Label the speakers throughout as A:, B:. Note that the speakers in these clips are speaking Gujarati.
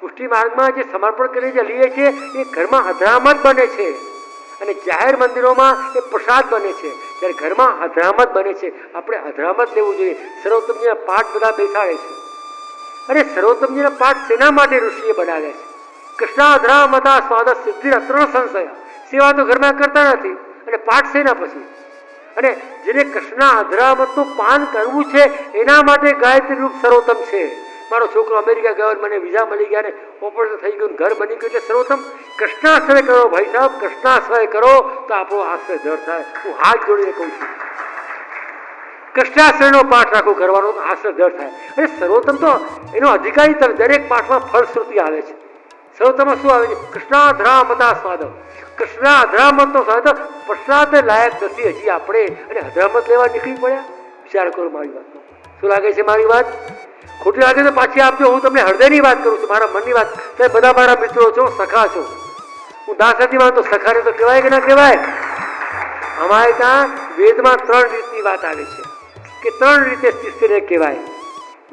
A: પુષ્ટિ માર્ગમાં જે સમર્પણ કરીને જે લઈએ છીએ એ ઘરમાં અધરામત બને છે અને જાહેર મંદિરોમાં એ પ્રસાદ બને છે, જ્યારે ઘરમાં અધરામત બને છે. આપણે અધરામત લેવું જોઈએ. સર્વોત્તમજીના પાઠ બધા બેસાડે છે અને સર્વોત્તમજીના પાઠ શેના માટે ઋષિએ બનાવ્યા છે? કૃષ્ણ અધરામતા સ્વાદ સિદ્ધિ અત્ર સંશય. સેવા તો ઘરમાં કરતા નથી અને પાઠ શેના પછી? અને જેને કૃષ્ણ અધરામતનું પાન કરવું છે એના માટે ગાયત્રી રૂપ સર્વોત્તમ છે. મારો છોકરો અમેરિકા ગયો, મને વિઝા મળી ગયા ને ઓપરેશન થઈ ગયું, ઘર બની ગયું, એટલે સર્વોત્તમ કૃષ્ણાશ્રય કરો ભાઈ સાહેબ, કૃષ્ણાશ્રય કરો તો આપણો આશ્રય ધર થાય. હું હાથ જોડીને કહું છું, કૃષ્ણાશ્રયનો પાઠ રાખો કરવાનો, આશ્રય ધર થાય. અને સર્વોત્તમ તો એનો અધિકારી તમે દરેક પાઠમાં ફળશ્રુતિ આવે છે. સર્વોત્તમમાં શું આવે છે? કૃષ્ણાધરામતા સ્વાદ. કૃષ્ણ અધરામતનો સ્વાદ પ્રસાદ લાયક નથી હજી આપણે, અને અધરામત લેવા નીકળી પડ્યા. વિચાર કરો મારી વાત. શું લાગે છે મારી વાત? ખોટી લાગે તો પાછી આપજો. હું તમને હૃદયની વાત કરું છું, મારા મનની વાત. તમે બધા મારા મિત્રો છો, સખા છો. હું દાસ નથી માનતો. સખાને તો કહેવાય કે ના કહેવાય? અમારે ત્યાં વેદમાં 3 રીતની વાત આવે છે કે 3 રીતે શિષ્યને કહેવાય: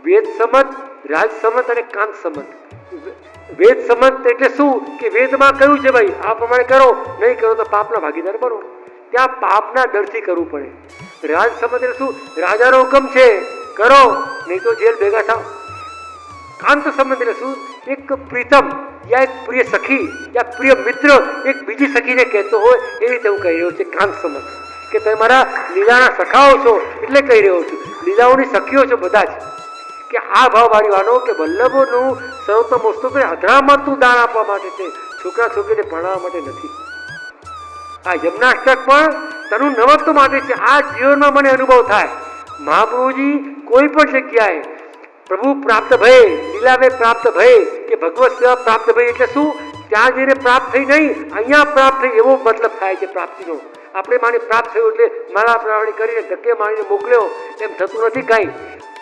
A: વેદ સંમત, રાજ સંમત અને કાંત સંમત. વેદ સંમત એટલે શું? કે વેદમાં કહ્યું છે ભાઈ આ પ્રમાણે કરો, નહીં કરો તો પાપના ભાગીદાર બનો. ત્યાં પાપના ડરથી કરવું પડે. રાજ સંમત એટલે શું? રાજાનો હુકમ છે, કરો, નહીં તો જેલ ભેગા થાવ. કાંત સંબંધ એટલે શું? એક પ્રીતમ યા એક પ્રિય સખી યા પ્રિય મિત્ર એક બીજી સખીને કહેતો હોય એ રીતે હું કહી રહ્યો છું. કાંત સંબંધ કે તમે મારા લીલાના સખાઓ છો એટલે કહી રહ્યો છું. લીલાઓની સખીઓ છો બધા જ. કે આ ભાવ વાળી વાનો કે વલ્લભોનું સર્વોત્તમ વસ્તુ અધરામતનું દાન આપવા માટે છે, છોકરા છોકરીને ભણાવવા માટે નથી. આ યમનાષ્ટક પણ તનું નવત્વ માટે છે. આ જીવનમાં મને અનુભવ થાય. મહાપ્રભુજી કોઈ પણ જગ્યાએ પ્રભુ પ્રાપ્ત ભય, લીલાવે પ્રાપ્ત ભય કે ભગવત સેવા પ્રાપ્ત ભય એટલે શું? ત્યાં જઈને પ્રાપ્ત થઈ નહીં, અહીંયા પ્રાપ્ત થઈ એવો મતલબ થાય છે પ્રાપ્તિનો. આપણે માની પ્રાપ્ત થયું એટલે મારા પ્રાણી કરીને ધક્કે મારીને મોકલ્યો એમ થતું નથી. કાંઈ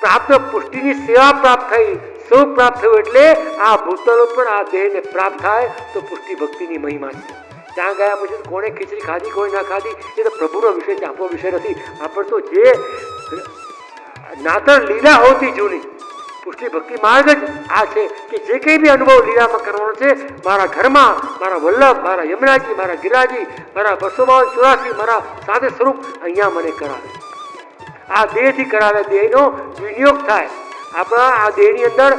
A: પ્રાપ્ત પુષ્ટિની સેવા પ્રાપ્ત થઈ, સૌ પ્રાપ્ત થયું એટલે આ ભૂતલો પણ આ દેહને પ્રાપ્ત થાય તો પુષ્ટિ ભક્તિની મહિમા છે. ત્યાં ગયા પછી કોણે ખીચડી ખાધી કોઈ ના ખાધી એ તો પ્રભુનો વિષય છે, આપણો વિષય નથી. આપણે તો જે નાતર લીલા હોતી જૂની પુષ્ટિ ભક્તિ માર્ગ જ આ છે કે જે કંઈ બી અનુભવ લીલામાં કરવાનો છે મારા ઘરમાં, મારા વલ્લભ, મારા યમુનાજી, મારા ગિરાજી, મારા 284, મારા સાધે સ્વરૂપ અહીંયા મને કરાવે. આ દેહથી કરાવે, દેહનો વિનિયોગ થાય. આપણા આ દેહની અંદર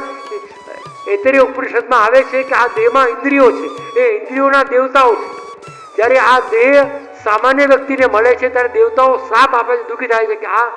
A: એતરી ઉપનિષદમાં આવે છે કે આ દેહમાં ઇન્દ્રિયો છે, એ ઇન્દ્રિયોના દેવતાઓ છે. જ્યારે આ દેહ સામાન્ય વ્યક્તિને મળે છે ત્યારે દેવતાઓ શ્રાપ આપે છે, દુઃખી થાય છે કે આ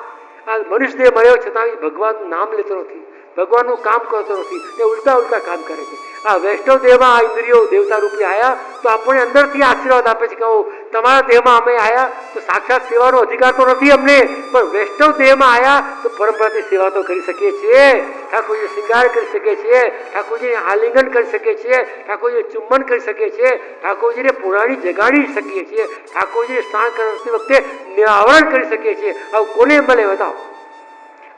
A: મનુષ્ય દેહ મળ્યો છતાં ભગવાનનું નામ લેતો નથી, ભગવાનનું કામ કરતો નથી, એ ઉલટા કામ કરે છે. આ વૈષ્ણવ દેહમાં આ ઇન્દ્રિયો દેવતા રૂપે આવ્યા તો આપણને અંદરથી આશીર્વાદ આપે છે કે તમારા દેહમાં અમે આવ્યા તો સાક્ષાત સેવાનો અધિકાર તો નથી અમને, પણ વૈષ્ણવ દેહમાં આવ્યા તો પરંપરાથી સેવા તો કરી શકીએ છીએ. ઠાકોરજી શૃંગાર કરી શકીએ છીએ, ઠાકોરજીને આલિંગન કરી શકીએ છીએ, ઠાકોરજીને ચુંબન કરી શકીએ છીએ, ઠાકોરજીને પુરાણી જગાડી શકીએ છીએ, ઠાકોરજીને સ્નાન કરતી વખતે નિવારણ કરી શકીએ છીએ. આવું કોને મળે બતાવો?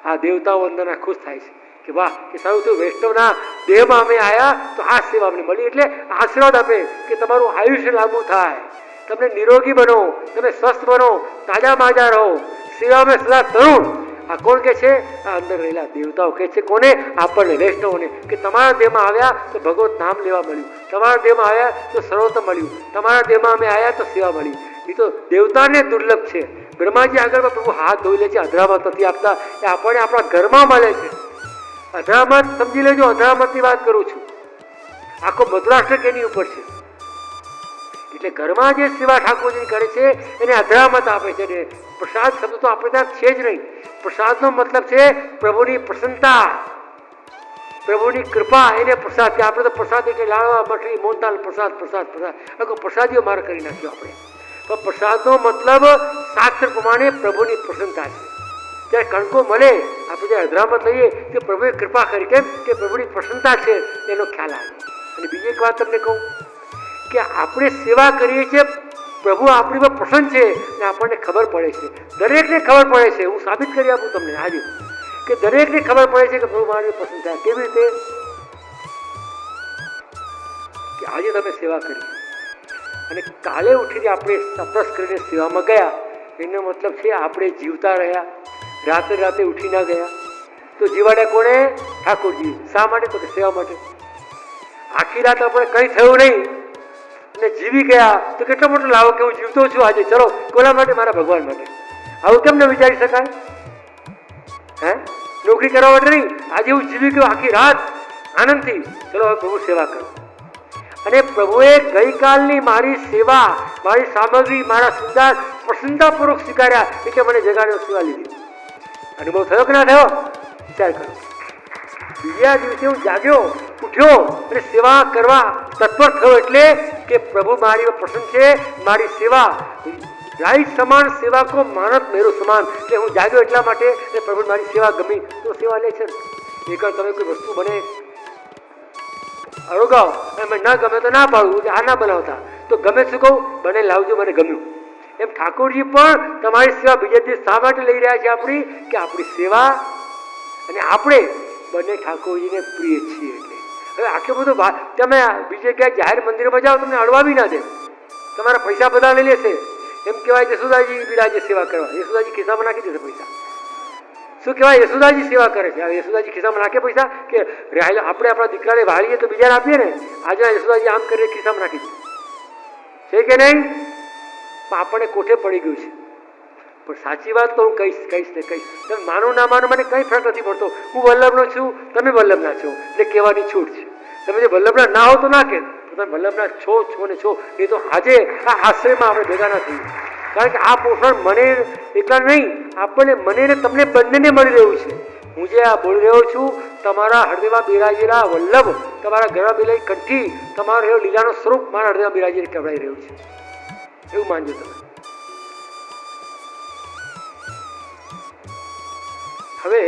A: આ દેવતાઓ અંદરના ખુશ થાય છે કે વાહ, કે સારું થયું વૈષ્ણવના દેહમાં અમે આવ્યા તો આ સેવા અમને મળી. એટલે આશીર્વાદ આપે કે તમારું આયુષ્ય લાંબુ થાય, તમે નિરોગી બનો, તમે સ્વસ્થ બનો, તાજા માજા રહો, સેવામાં સદા તરુણ. આ કોણ કે છે? આ અંદર રહેલા દેવતાઓ કે છે. કોને? આપણને વૈષ્ણવોને. કે તમારા દેહમાં આવ્યા તો ભગવત નામ લેવા મળ્યું, તમારા દેહમાં આવ્યા તો સર્વોત્તમ મળ્યું, તમારા દેહમાં અમે આવ્યા તો સેવા મળી. એ તો દેવતાને દુર્લભ છે. બ્રહ્માજી આગળ પ્રભુ હાથ ધોઈ લે છે, અધરામત નથી આપતા. એ આપણને આપણા ઘરમાં મળે છે. અધરામત સમજી લેજો, અધરામતની વાત કરું છું. આખો મધુરાષ્ટ્ર એની ઉપર છે. એટલે ઘરમાં જે સેવા ઠાકોરજી કરે છે એને અધરામત આપે છે. ને પ્રસાદ શબ્દ તો આપણે ત્યાં છે જ નહીં. પ્રસાદનો મતલબ છે પ્રભુની પ્રસન્નતા, પ્રભુની કૃપા, એને પ્રસાદ છે. આપણે તો પ્રસાદ એટલે લાડવા, મઠરી, મોહનથાળ, પ્રસાદ પ્રસાદ પ્રસાદ આખો પ્રસાદીઓ માર કરી નાખ્યો આપણે. પણ પ્રસાદનો મતલબ શાસ્ત્ર પ્રમાણે પ્રભુની પ્રસન્નતા છે. જ્યારે કણકો મળે, આપણે જે અધરામત લઈએ તે પ્રભુએ કૃપા કરી, કેમ કે પ્રભુની પ્રસન્નતા છે એનો ખ્યાલ આવે. અને બીજી એક વાત તમને કહું કે આપણે સેવા કરીએ છીએ, પ્રભુ આપણી પર પ્રસન્ન છે ને આપણને ખબર પડે છે. દરેકને ખબર પડે છે. હું સાબિત કરી આપું તમને આજે કે દરેકને ખબર પડે છે કે પ્રભુ મારી પ્રસન્ન થાય. કેવી રીતે? કે આજે તમે સેવા કરી અને કાલે ઉઠીને આપણે તપસ કરીને સેવામાં ગયા, એનો મતલબ છે આપણે જીવતા રહ્યા, રાતે ઉઠી ના ગયા. તો જીવાડ્યા કોણે? ઠાકોરજી. શા માટે? તો કે સેવા માટે. આખી રાત આપણે કંઈ થયું નહીં ને જીવી ગયા તો કેટલો મોટો લાવો કે હું જીવતો છું આજે, ચલો કોના માટે? મારા ભગવાન માટે. આવું કેમ ન વિચારી શકાય? હે, નોકરી કરવા માટે નહીં, આજે હું જીવી ગયો આખી રાત આનંદથી, ચલો હવે પ્રભુ સેવા કરો. અને પ્રભુએ ગઈકાલની મારી સેવા, મારી સામગ્રી, મારા સિદ્ધાંત પ્રસન્નતાપૂર્વક સ્વીકાર્યા એટલે મને જગાડ્યો, સેવા લીધી. અનુભવ થયો કે ના થયો? વિચાર કરો. બીજા દિવસે હું જાગ્યો, ઉઠ્યો અને સેવા કરવા તત્પર થયો એટલે કે પ્રભુ મારી પ્રસન્ન છે, મારી સેવા રાઈ સમાન સેવા કો માનત મેરો સમાન. એટલે હું જાગ્યો એટલા માટે પ્રભુ મારી સેવા ગમી તો સેવા લે છે. એકવાર તમે કોઈ વસ્તુ બને અરોગાવ અને ના ગમે તો ના પાડવું, આ ના બનાવતા, તો ગમે શું કહું, બને લાવજો, મને ગમ્યું. એમ ઠાકોરજી પણ તમારી સેવા બીજા દિવસ શા માટે લઈ રહ્યા છે આપણી, કે આપણી સેવા અને આપણે બંને ઠાકોરજીને પ્રિય છીએ. એટલે હવે આટલું બધું તમે બીજે ક્યાંય જાહેર મંદિરમાં જાઓ તમને અડવાવી ના દે, તમારા પૈસા બધા લઈ લેશે. એમ કહેવાય યશોદાજી બિરાજે સેવા કરવા, યશોદાજી ખિસ્સામાં નાખી દેશે પૈસા. શું કહેવાય? યશોદાજી સેવા કરે છે. યશોદાજી ખિસ્સામાં નાખે પૈસા, કે આપણે આપણા દીકરાને વાળીએ તો બીજાને આપીએ ને, આજે યશોદાજી આમ કરીને ખિસ્સામાં નાખી દે છે કે નહીં? આપણને કોઠે પડી ગયું છે. પણ સાચી વાત તો હું કહીશ. તમે માનો ના માનો મને કંઈ ફરક નથી પડતો. હું વલ્લભનો છું, તમે વલ્લભના છો, એટલે કહેવાની છૂટ છે. તમે જે વલ્લભના ના હો તો ના કે, તમે વલ્લભના છો ને છો. એ તો આજે આ આશ્રયમાં આપણે ભેગા ના થઈએ, કારણ કે આ પોષણ મને એકલા નહીં, આપણને મને ને તમને બંનેને મળી રહ્યું છે. હું જે આ બોલી રહ્યો છું, તમારા હૃદયમાં બિરાજેલા વલ્લભ, તમારા ઘરમાં બિરાજી કંઠી, તમારો એવો લીલાનો સ્વરૂપ મારા હૃદયમાં બિરાજીને કહેવાઈ રહ્યું છે. એવું માનજો તમે. હવે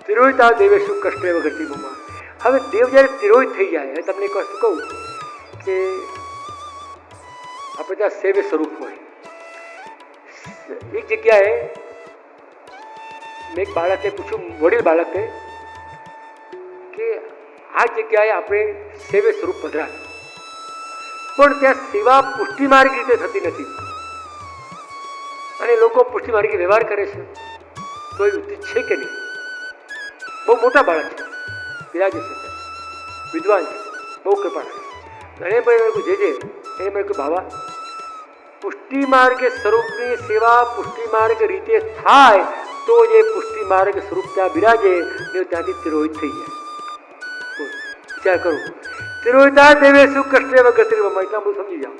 A: તિરોહિતા દેવેશુ કષ્ટે વગરતી ભૂમા. હવે દેવ જ્યારે તિરોહિત થઈ જાય, હવે તમને એક વસ્તુ કહું કે આપણે ત્યાં સેવ્ય સ્વરૂપ હોય. એક જગ્યાએ મેં એક બાળકે પૂછ્યું, વડીલ બાળકે, કે આ જગ્યાએ આપણે સેવ્ય સ્વરૂપ પધરાય, પણ ત્યાં સેવા પુષ્ટિમાર્ગ રીતે થતી નથી અને લોકો પુષ્ટિમાર્ગે વ્યવહાર કરે છે, તો એ ઉચિત છે કે નહીં? બહુ મોટા બાળક છે, બિરાજે છે, વિદ્વાન છે, બહુ કૃપા. એને પણ એને મને કહ્યું, બાબા પુષ્ટિમાર્ગ સ્વરૂપની સેવા પુષ્ટિમાર્ગ રીતે થાય તો જે પુષ્ટિમાર્ગ સ્વરૂપ ત્યાં બિરાજે એ ત્યાંથી તિરોહિત થઈ જાય. વિચાર કરો. તિરોહિતા દેવે શું કષ્ટે વગર એટલા બધું સમજી જાઓ,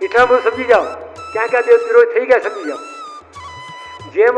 A: એટલા બધું સમજી જાઓ. ક્યાં ક્યાં દેવ તિરોહિત થઈ ગયા સમજી જાઓ. જેમ